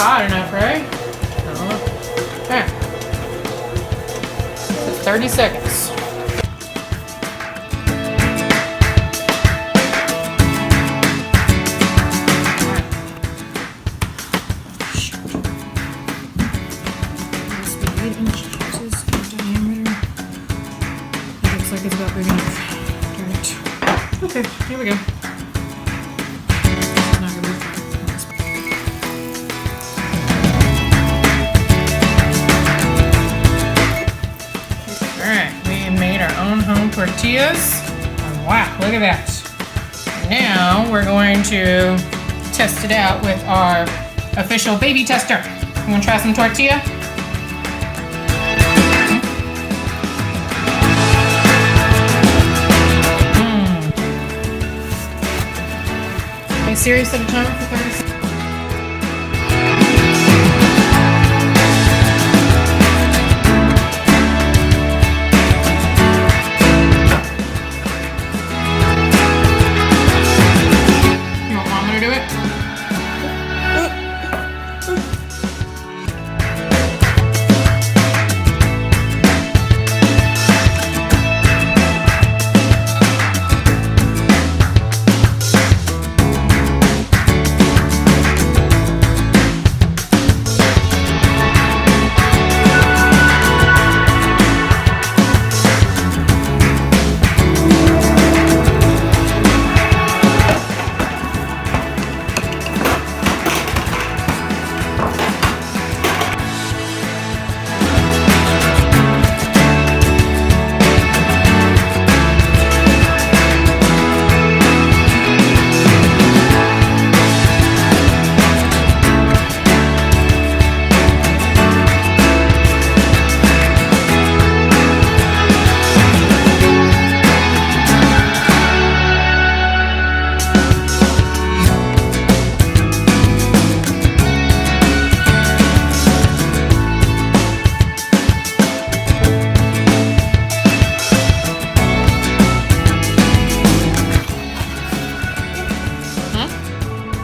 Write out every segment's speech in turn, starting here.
hot enough, right? Okay. 30 seconds. Looks like it's about big enough. Okay, here we go. Alright, we made our own home tortillas. And wow, look at that. Now we're going to test it out with our official baby tester. You want to try some tortilla? Are you serious at a timer for 30 seconds? You want Mama to do it?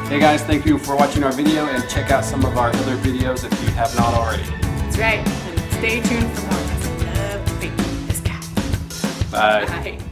Hey guys, thank you for watching our video and check out some of our other videos if you have not already. That's right. And stay tuned for more. I love the baby. This guy. Bye. Bye.